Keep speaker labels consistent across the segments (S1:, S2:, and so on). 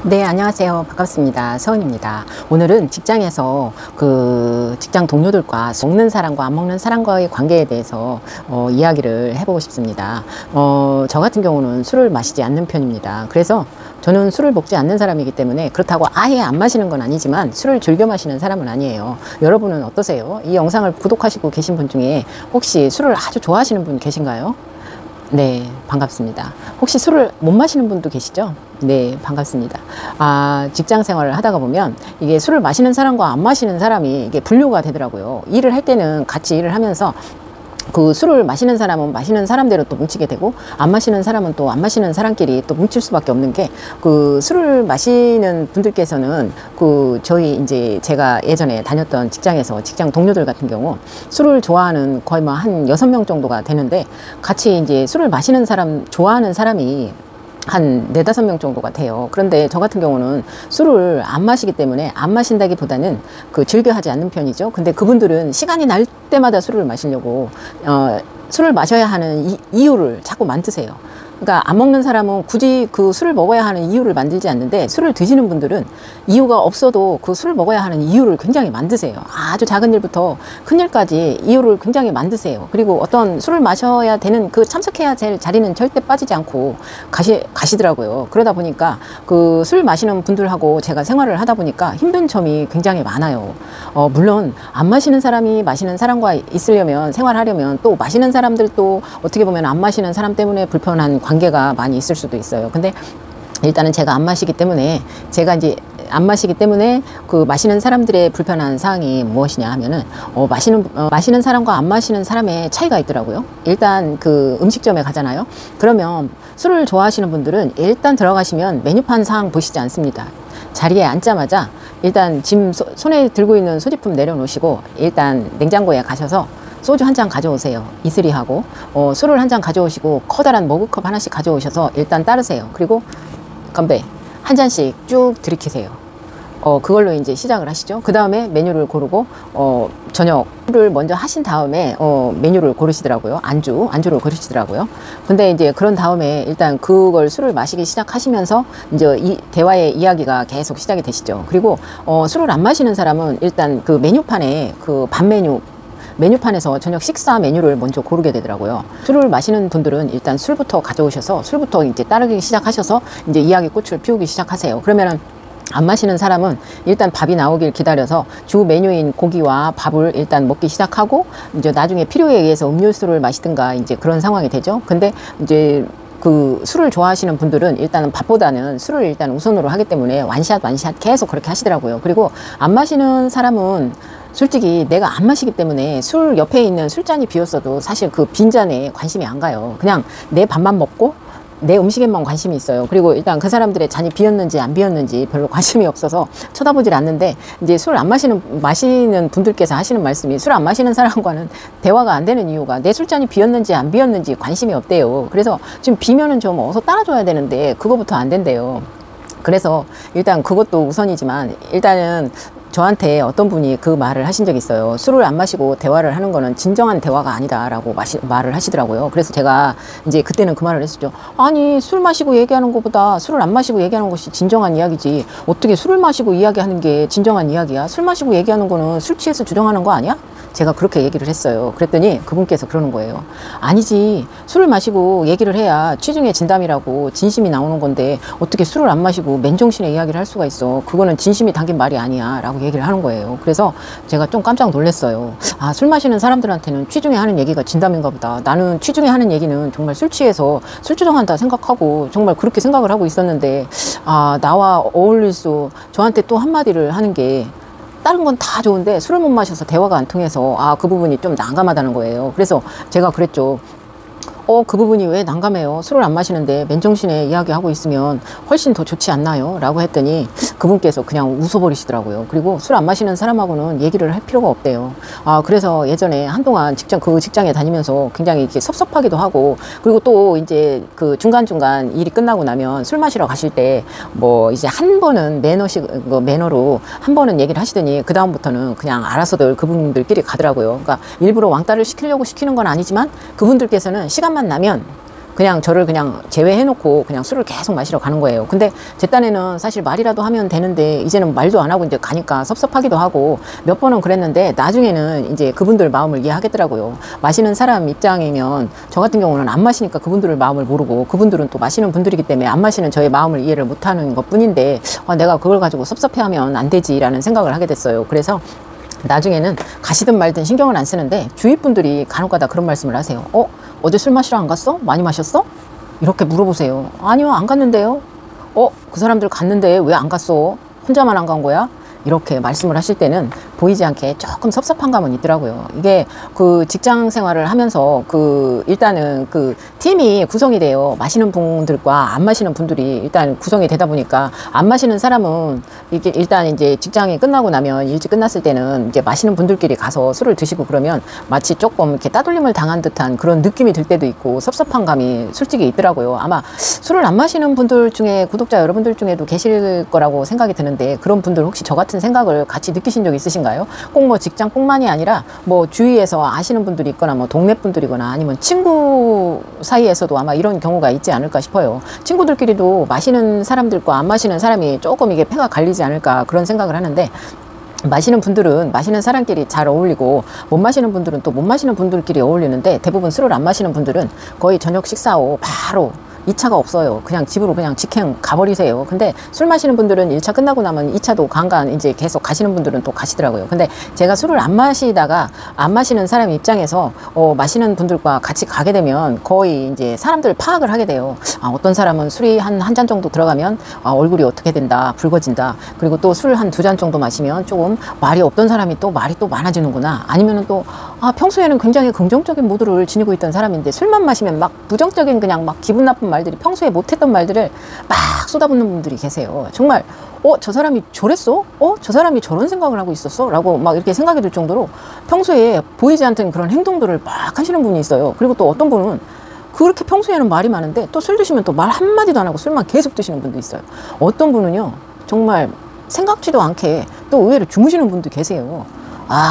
S1: 네, 안녕하세요. 반갑습니다. 서은입니다. 오늘은 직장에서 직장 동료들과 먹는 사람과 안 먹는 사람과의 관계에 대해서 이야기를 해보고 싶습니다. 저 같은 경우는 술을 마시지 않는 편입니다. 그래서 저는 술을 먹지 않는 사람이기 때문에 그렇다고 아예 안 마시는 건 아니지만 술을 즐겨 마시는 사람은 아니에요. 여러분은 어떠세요? 이 영상을 구독하시고 계신 분 중에 혹시 술을 아주 좋아하시는 분 계신가요? 네, 반갑습니다. 혹시 술을 못 마시는 분도 계시죠? 네, 반갑습니다. 직장 생활을 하다가 보면 이게 술을 마시는 사람과 안 마시는 사람이 이게 분류가 되더라고요. 일을 할 때는 같이 일을 하면서 그 술을 마시는 사람은 마시는 사람대로 또 뭉치게 되고, 안 마시는 사람은 또 안 마시는 사람끼리 또 뭉칠 수밖에 없는 게, 그 술을 마시는 분들께서는 저희 이제 제가 예전에 다녔던 직장에서 직장 동료들 같은 경우 술을 좋아하는 거의 뭐 한 6명 정도가 되는데, 같이 이제 술을 마시는 사람, 좋아하는 사람이 한 4, 5명 정도가 돼요. 그런데 저 같은 경우는 술을 안 마시기 때문에 안 마신다기보다는 즐겨 하지 않는 편이죠. 근데 그분들은 시간이 날 때마다 술을 마시려고 술을 마셔야 하는 이유를 자꾸 만드세요. 그러니까 안 먹는 사람은 굳이 그 술을 먹어야 하는 이유를 만들지 않는데, 술을 드시는 분들은 이유가 없어도 그 술을 먹어야 하는 이유를 굉장히 만드세요. 아주 작은 일부터 큰 일까지 이유를 굉장히 만드세요. 그리고 어떤 술을 마셔야 되는 참석해야 될 자리는 절대 빠지지 않고 가시더라고요. 그러다 보니까 그 술 마시는 분들하고 제가 생활을 하다 보니까 힘든 점이 굉장히 많아요. 물론 안 마시는 사람이 마시는 사람과 있으려면, 생활하려면, 또 마시는 사람들도 어떻게 보면 안 마시는 사람 때문에 불편한 관계가 많이 있을 수도 있어요. 근데 일단은 제가 안 마시기 때문에, 마시는 사람들의 불편한 사항이 무엇이냐 하면은, 마시는 사람과 안 마시는 사람의 차이가 있더라고요. 일단 음식점에 가잖아요. 그러면 술을 좋아하시는 분들은 일단 들어가시면 메뉴판 사항 보시지 않습니다. 자리에 앉자마자 일단 손에 들고 있는 소지품 내려놓으시고, 일단 냉장고에 가셔서 소주 한 잔 가져오세요. 이슬이하고 술을 한 잔 가져오시고, 커다란 머그컵 하나씩 가져오셔서 일단 따르세요. 그리고 건배 한 잔씩 쭉 들이키세요. 그걸로 이제 시작을 하시죠. 그 다음에 메뉴를 고르고, 저녁을 먼저 하신 다음에 메뉴를 고르시더라고요. 안주를 고르시더라고요. 근데 이제 그런 다음에 일단 술을 마시기 시작하시면서 이제 이 대화의 이야기가 계속 시작이 되시죠. 그리고 술을 안 마시는 사람은 일단 메뉴판에 메뉴판에서 저녁 식사 메뉴를 먼저 고르게 되더라고요. 술을 마시는 분들은 일단 술부터 가져오셔서 술부터 이제 따르기 시작하셔서 이제 이야기 꽃을 피우기 시작하세요. 그러면은 안 마시는 사람은 일단 밥이 나오길 기다려서 주 메뉴인 고기와 밥을 일단 먹기 시작하고, 이제 나중에 필요에 의해서 음료수를 마시든가 이제 그런 상황이 되죠. 근데 이제 술을 좋아하시는 분들은 일단은 밥보다는 술을 일단 우선으로 하기 때문에 완샷 계속 그렇게 하시더라고요. 그리고 안 마시는 사람은 솔직히 내가 안 마시기 때문에 술 옆에 있는 술잔이 비었어도 사실 그 빈잔에 관심이 안 가요. 그냥 내 밥만 먹고 내 음식에만 관심이 있어요. 그리고 일단 그 사람들의 잔이 비었는지 안 비었는지 별로 관심이 없어서 쳐다보질 않는데, 이제 술 안 마시는 분들께서 하시는 말씀이, 술 안 마시는 사람과는 대화가 안 되는 이유가 내 술잔이 비었는지 안 비었는지 관심이 없대요. 그래서 지금 비면은 좀 어서 따라줘야 되는데 그거부터 안 된대요. 그래서 일단 그것도 우선이지만, 일단은 저한테 어떤 분이 그 말을 하신 적이 있어요. 술을 안 마시고 대화를 하는 거는 진정한 대화가 아니다라고 말을 하시더라고요. 그래서 제가 이제 그때는 그 말을 했었죠. 아니, 술 마시고 얘기하는 것보다 술을 안 마시고 얘기하는 것이 진정한 이야기지, 어떻게 술을 마시고 이야기하는 게 진정한 이야기야? 술 마시고 얘기하는 거는 술 취해서 주정하는 거 아니야? 제가 그렇게 얘기를 했어요. 그랬더니 그분께서 그러는 거예요. 아니지, 술을 마시고 얘기를 해야 취중의 진담이라고 진심이 나오는 건데, 어떻게 술을 안 마시고 맨정신에 이야기를 할 수가 있어? 그거는 진심이 담긴 말이 아니야 라고 얘기를 하는 거예요. 그래서 제가 좀 깜짝 놀랐어요. 술 마시는 사람들한테는 취중에 하는 얘기가 진담인가 보다. 나는 취중에 하는 얘기는 정말 술 취해서 술 주정한다 생각하고 정말 그렇게 생각을 하고 있었는데, 나와 저한테 또 한마디를 하는 게, 다른 건 다 좋은데 술을 못 마셔서 대화가 안 통해서 그 부분이 좀 난감하다는 거예요. 그래서 제가 그랬죠. 그 부분이 왜 난감해요? 술을 안 마시는데 맨정신에 이야기하고 있으면 훨씬 더 좋지 않나요? 라고 했더니 그분께서 그냥 웃어버리시더라고요. 그리고 술 안 마시는 사람하고는 얘기를 할 필요가 없대요. 그래서 예전에 한동안 직장에 다니면서 굉장히 이렇게 섭섭하기도 하고, 그리고 또 이제 중간중간 일이 끝나고 나면 술 마시러 가실 때 이제 한 번은 매너로 한 번은 얘기를 하시더니 그다음부터는 그냥 알아서들 그분들끼리 가더라고요. 그러니까 일부러 왕따를 시키려고 시키는 건 아니지만, 그분들께서는 시간만 나면 그냥 저를 그냥 제외해놓고 그냥 술을 계속 마시러 가는 거예요. 근데 제 딴에는 사실 말이라도 하면 되는데 이제는 말도 안 하고 이제 가니까 섭섭하기도 하고 몇 번은 그랬는데 나중에는 이제 그분들 마음을 이해하겠더라고요. 마시는 사람 입장이면 저 같은 경우는 안 마시니까 그분들의 마음을 모르고 그분들은 또 마시는 분들이기 때문에 안 마시는 저의 마음을 이해를 못하는 것 뿐인데 내가 그걸 가지고 섭섭해하면 안 되지라는 생각을 하게 됐어요. 그래서 나중에는 가시든 말든 신경을 안 쓰는데 주위 분들이 간혹가다 그런 말씀을 하세요. 어제 술 마시러 안 갔어? 많이 마셨어? 이렇게 물어보세요. 아니요, 안 갔는데요. 그 사람들 갔는데 왜 안 갔어? 혼자만 안 간 거야? 이렇게 말씀을 하실 때는 보이지 않게 조금 섭섭한 감은 있더라고요. 이게 그 직장 생활을 하면서 일단은 팀이 구성이 돼요. 마시는 분들과 안 마시는 분들이 일단 구성이 되다 보니까 안 마시는 사람은 이게 일단 이제 직장이 끝나고 나면 일찍 끝났을 때는 이제 마시는 분들끼리 가서 술을 드시고 그러면 마치 조금 이렇게 따돌림을 당한 듯한 그런 느낌이 들 때도 있고 섭섭한 감이 솔직히 있더라고요. 아마 술을 안 마시는 분들 중에 구독자 여러분들 중에도 계실 거라고 생각이 드는데 그런 분들 혹시 저 같은 생각을 같이 느끼신 적 있으신가요? 꼭 뭐 직장뿐만이 아니라 뭐 주위에서 아시는 분들이 있거나 뭐 동네 분들이거나 아니면 친구 사이에서도 아마 이런 경우가 있지 않을까 싶어요. 친구들끼리도 마시는 사람들과 안 마시는 사람이 조금 이게 패가 갈리지 않을까 그런 생각을 하는데 마시는 분들은 마시는 사람끼리 잘 어울리고 못 마시는 분들은 또 못 마시는 분들끼리 어울리는데 대부분 술을 안 마시는 분들은 거의 저녁 식사 후 바로 2차가 없어요. 그냥 집으로 그냥 직행 가버리세요. 근데 술 마시는 분들은 1차 끝나고 나면 2차도 간간 이제 계속 가시는 분들은 또 가시더라고요. 근데 제가 술을 안 마시다가 안 마시는 사람 입장에서 마시는 분들과 같이 가게 되면 거의 이제 사람들 파악을 하게 돼요. 어떤 사람은 술이 한 잔 정도 들어가면 얼굴이 어떻게 된다, 붉어진다. 그리고 또 술 한 2잔 정도 마시면 조금 말이 없던 사람이 또 말이 또 많아지는구나. 아니면은 또 평소에는 굉장히 긍정적인 모드를 지니고 있던 사람인데 술만 마시면 막 부정적인 그냥 막 기분 나쁜 말들이 평소에 못했던 말들을 막 쏟아붓는 분들이 계세요. 정말 저 사람이 저랬어? 저 사람이 저런 생각을 하고 있었어? 라고 막 이렇게 생각이 들 정도로 평소에 보이지 않던 그런 행동들을 막 하시는 분이 있어요. 그리고 또 어떤 분은 그렇게 평소에는 말이 많은데 또 술 드시면 또 말 한마디도 안 하고 술만 계속 드시는 분도 있어요. 어떤 분은요 정말 생각지도 않게 또 의외로 주무시는 분도 계세요.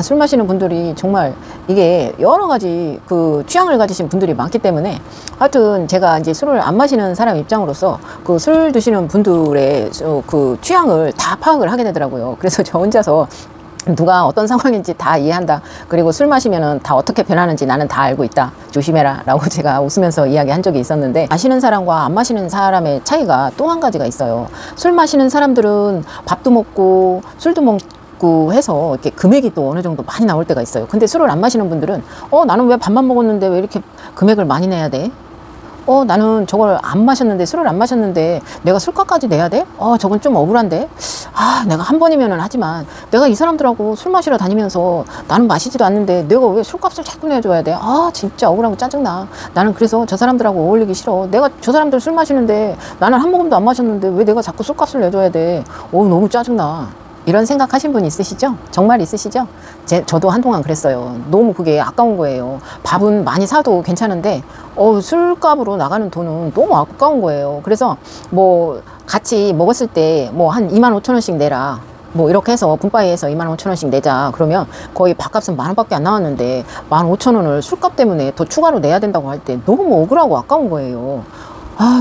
S1: 술 마시는 분들이 정말 이게 여러 가지 취향을 가지신 분들이 많기 때문에 하여튼 제가 이제 술을 안 마시는 사람 입장으로서 술 드시는 분들의 취향을 다 파악을 하게 되더라고요. 그래서 저 혼자서 누가 어떤 상황인지 다 이해한다. 그리고 술 마시면은 다 어떻게 변하는지 나는 다 알고 있다. 조심해라. 라고 제가 웃으면서 이야기한 적이 있었는데 마시는 사람과 안 마시는 사람의 차이가 또 한 가지가 있어요. 술 마시는 사람들은 밥도 먹고 술도 먹고 해서 이렇게 금액이 또 어느 정도 많이 나올 때가 있어요. 근데 술을 안 마시는 분들은 나는 왜 밥만 먹었는데 왜 이렇게 금액을 많이 내야 돼? 나는 저걸 안 마셨는데 술을 안 마셨는데 내가 술값까지 내야 돼? 저건 좀 억울한데? 내가 한 번이면은 하지만 내가 이 사람들하고 술 마시러 다니면서 나는 마시지도 않는데 내가 왜 술값을 자꾸 내줘야 돼? 진짜 억울하고 짜증나. 나는 그래서 저 사람들하고 어울리기 싫어. 내가 저 사람들 술 마시는데 나는 한 모금도 안 마셨는데 왜 내가 자꾸 술값을 내줘야 돼? 너무 짜증나. 이런 생각하신 분 있으시죠? 정말 있으시죠? 저도 한동안 그랬어요. 너무 그게 아까운 거예요. 밥은 많이 사도 괜찮은데 술값으로 나가는 돈은 너무 아까운 거예요. 그래서 뭐 같이 먹었을 때 뭐 한 25,000원씩 내라. 뭐 이렇게 해서 분바이에서 25,000원씩 내자. 그러면 거의 밥값은 10,000원밖에 안 나왔는데 15,000원을 술값 때문에 더 추가로 내야 된다고 할 때 너무 억울하고 아까운 거예요.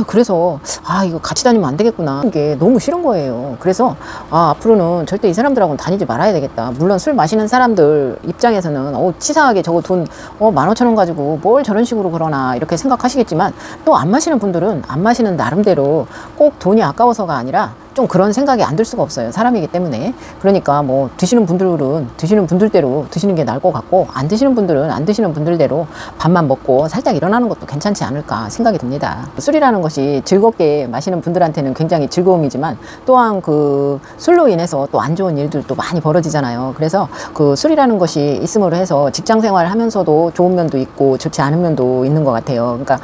S1: 그래서 이거 같이 다니면 안 되겠구나. 이게 너무 싫은 거예요. 그래서 앞으로는 절대 이 사람들하고는 다니지 말아야 되겠다. 물론 술 마시는 사람들 입장에서는 치사하게 저거 돈 15,000원 가지고 뭘 저런 식으로 그러나 이렇게 생각하시겠지만 또 안 마시는 분들은 안 마시는 나름대로 꼭 돈이 아까워서가 아니라 좀 그런 생각이 안 들 수가 없어요. 사람이기 때문에. 그러니까 뭐 드시는 분들은 드시는 분들대로 드시는 게 나을 것 같고 안 드시는 분들은 안 드시는 분들대로 밥만 먹고 살짝 일어나는 것도 괜찮지 않을까 생각이 듭니다. 술이라는 것이 즐겁게 마시는 분들한테는 굉장히 즐거움이지만 또한 술로 인해서 또 안 좋은 일들도 많이 벌어지잖아요. 그래서 술이라는 것이 있음으로 해서 직장 생활을 하면서도 좋은 면도 있고 좋지 않은 면도 있는 것 같아요. 그러니까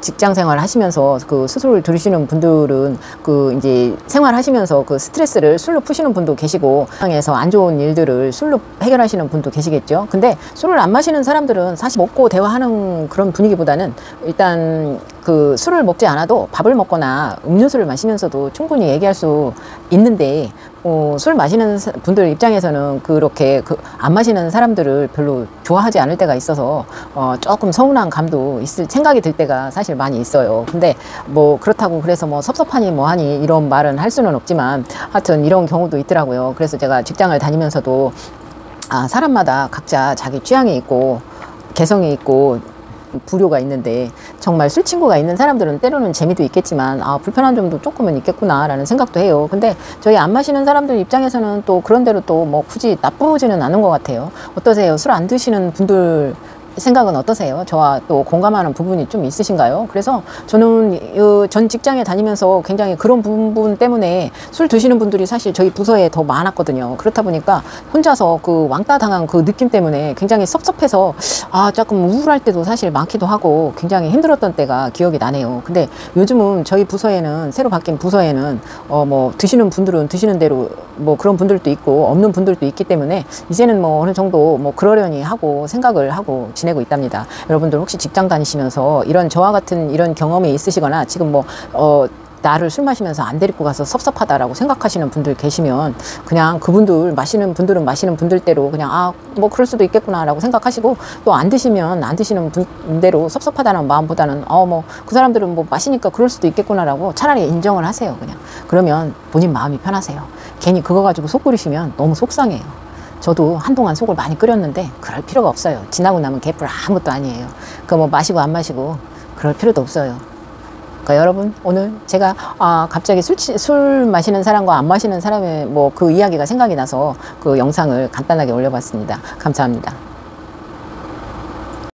S1: 직장 생활 하시면서 수술을 들으시는 분들은 이제 생활하시면서 스트레스를 술로 푸시는 분도 계시고 세상에서 안 좋은 일들을 술로 해결하시는 분도 계시겠죠. 근데 술을 안 마시는 사람들은 사실 먹고 대화하는 그런 분위기보다는 일단 그 술을 먹지 않아도 밥을 먹거나 음료수를 마시면서도 충분히 얘기할 수 있는데 술 마시는 분들 입장에서는 그렇게 안 마시는 사람들을 별로 좋아하지 않을 때가 있어서 조금 서운한 감도 있을 생각이 들 때가 사실 많이 있어요. 근데 뭐 그렇다고 그래서 뭐 섭섭하니 뭐하니 이런 말은 할 수는 없지만 하여튼 이런 경우도 있더라고요. 그래서 제가 직장을 다니면서도 사람마다 각자 자기 취향이 있고 개성이 있고 부류가 있는데 정말 술 친구가 있는 사람들은 때로는 재미도 있겠지만 불편한 점도 조금은 있겠구나 라는 생각도 해요. 근데 저희 안 마시는 사람들 입장에서는 또 그런대로 또 뭐 굳이 나쁘지는 않은 것 같아요. 어떠세요? 술 안 드시는 분들 생각은 어떠세요? 저와 또 공감하는 부분이 좀 있으신가요? 그래서 저는 전 직장에 다니면서 굉장히 그런 부분 때문에 술 드시는 분들이 사실 저희 부서에 더 많았거든요. 그렇다 보니까 혼자서 그 왕따 당한 그 느낌 때문에 굉장히 섭섭해서 조금 우울할 때도 사실 많기도 하고 굉장히 힘들었던 때가 기억이 나네요. 근데 요즘은 저희 부서에는 새로 바뀐 부서에는 뭐 드시는 분들은 드시는 대로 뭐 그런 분들도 있고 없는 분들도 있기 때문에 이제는 뭐 어느 정도 뭐 그러려니 하고 생각을 하고 지내고 있답니다. 여러분들 혹시 직장 다니시면서 이런 저와 같은 이런 경험이 있으시거나 지금 뭐 나를 술 마시면서 안 데리고 가서 섭섭하다라고 생각하시는 분들 계시면 그냥 그분들 마시는 분들은 마시는 분들대로 그냥 뭐 그럴 수도 있겠구나 라고 생각하시고 또 안 드시면 안 드시는 분대로 섭섭하다는 마음보다는 뭐 그 사람들은 뭐 마시니까 그럴 수도 있겠구나 라고 차라리 인정을 하세요. 그냥 그러면 본인 마음이 편하세요. 괜히 그거 가지고 속 끓이시면 너무 속상해요. 저도 한동안 속을 많이 끓였는데 그럴 필요가 없어요. 지나고 나면 개뿔 아무것도 아니에요. 뭐 마시고 안 마시고 그럴 필요도 없어요. 그러니까 여러분 오늘 제가 갑자기 술 마시는 사람과 안 마시는 사람의 뭐 그 이야기가 생각이 나서 그 영상을 간단하게 올려봤습니다. 감사합니다.